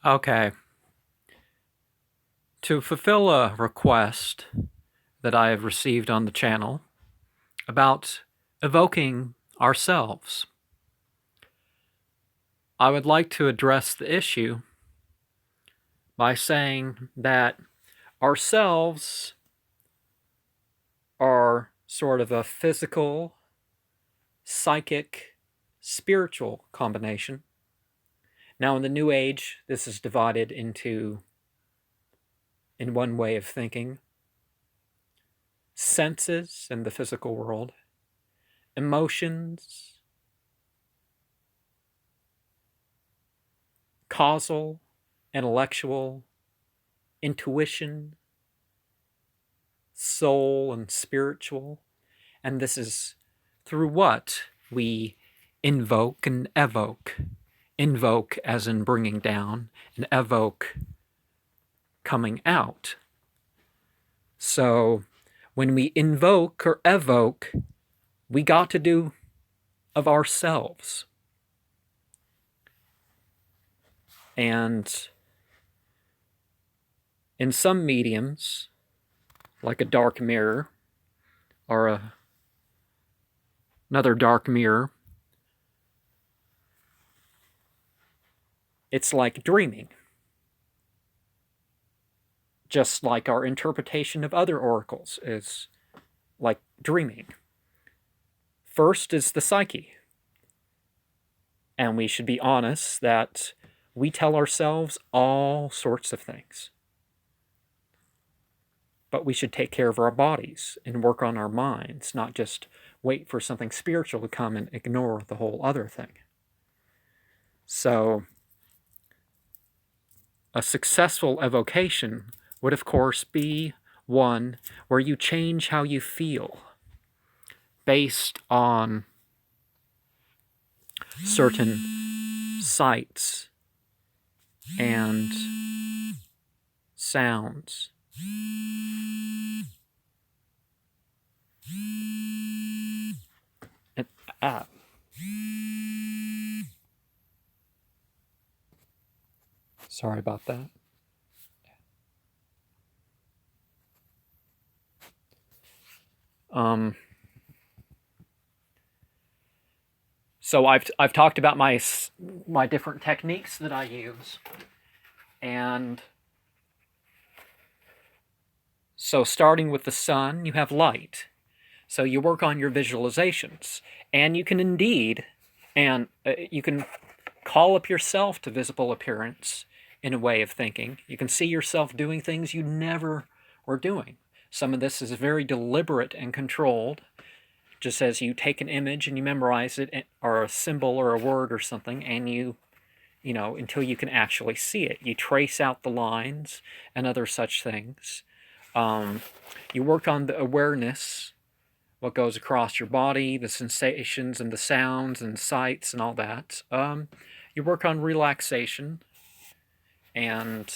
Okay. To fulfill a request that I have received on the channel about evoking ourselves, I would like to address the issue by saying that ourselves are sort of a physical, psychic, spiritual combination. Now, in the New Age, this is divided into, in one way of thinking, senses in the physical world, emotions, causal, intellectual, intuition, soul, and spiritual. And this is through what we invoke and evoke. Invoke as in bringing down, and evoke coming out. So when we invoke or evoke, we got to do of ourselves. And in some mediums, like a dark mirror or another dark mirror, it's like dreaming. Just like our interpretation of other oracles is like dreaming. First is the psyche. And we should be honest that we tell ourselves all sorts of things. But we should take care of our bodies and work on our minds, not just wait for something spiritual to come and ignore the whole other thing. So, a successful evocation would, of course, be one where you change how you feel based on certain sights and sounds. And, ah. Sorry about that. So I've talked about my different techniques that I use, and so starting with the sun, you have light. So you work on your visualizations, and you can indeed, and you can call up yourself to visible appearance in a way of thinking. You can see yourself doing things you never were doing. Some of this is very deliberate and controlled, just as you take an image and you memorize it, or a symbol or a word or something, and you know, until you can actually see it. You trace out the lines and other such things. You work on the awareness, what goes across your body, the sensations and the sounds and sights and all that. You work on relaxation and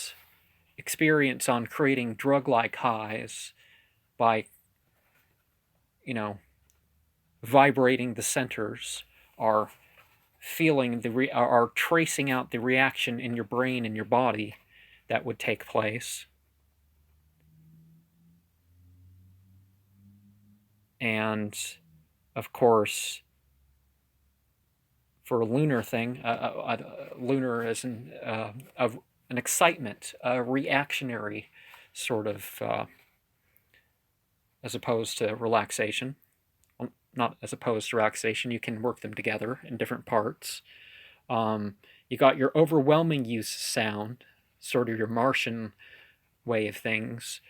experience on creating drug-like highs by, you know, vibrating the centers, or feeling or tracing out the reaction in your brain and your body that would take place. And of course, for a lunar thing, lunar is an excitement, a reactionary sort of, as opposed to relaxation. Well, not as opposed to relaxation, you can work them together in different parts. You got your overwhelming use of sound, sort of your Martian way of things.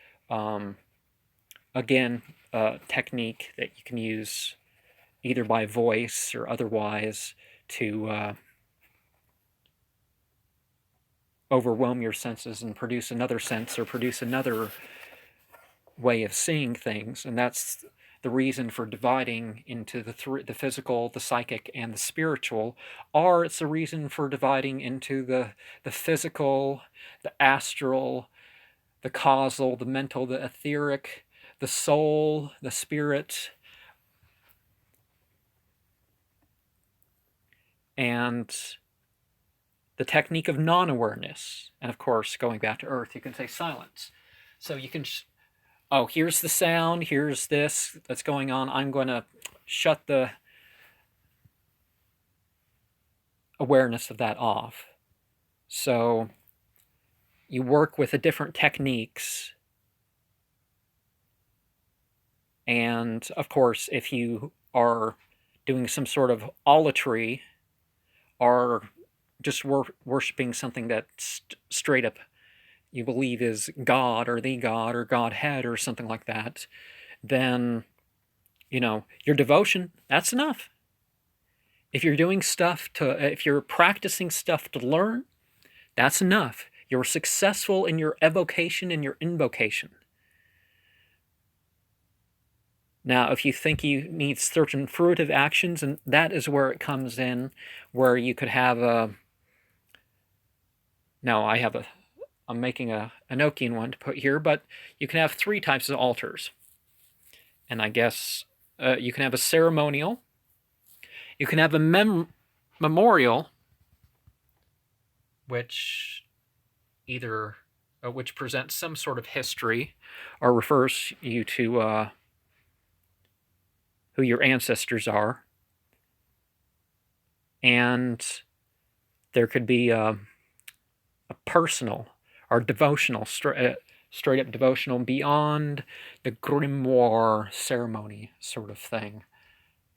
Again, a technique that you can use either by voice or otherwise to overwhelm your senses and produce another sense or produce another way of seeing things. And that's the reason for dividing into the physical, the psychic, and the spiritual, or it's a reason for dividing into the physical, the astral, the causal, the mental, the etheric, the soul, the spirit, and the technique of non-awareness. And of course, going back to earth, you can say silence. So you can, oh, here's the sound, here's this that's going on. I'm going to shut the awareness of that off. So you work with the different techniques. And of course, if you are doing some sort of olatry or just worshiping something that straight up you believe is God or the God or Godhead or something like that, then, you know, your devotion, that's enough. If you're doing stuff if you're practicing stuff to learn, that's enough. You're successful in your evocation and your invocation. Now, if you think you need certain fruitive actions, and that is where it comes in, where you could have a... Now, I'm making a Enochian one to put here, but you can have 3 types of altars. And I guess you can have a ceremonial, you can have a memorial, which which presents some sort of history or refers you to who your ancestors are. And there could be a personal or devotional, straight up devotional, beyond the grimoire ceremony sort of thing.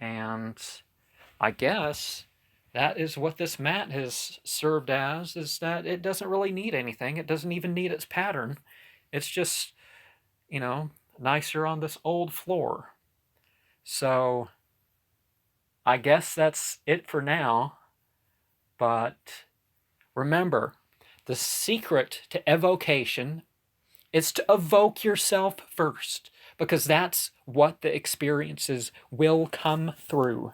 And I guess that is what this mat has served as, is that it doesn't really need anything. It doesn't even need its pattern. It's just, you know, nicer on this old floor. So I guess that's it for now. But remember, the secret to evocation is to evoke yourself first, because that's what the experiences will come through.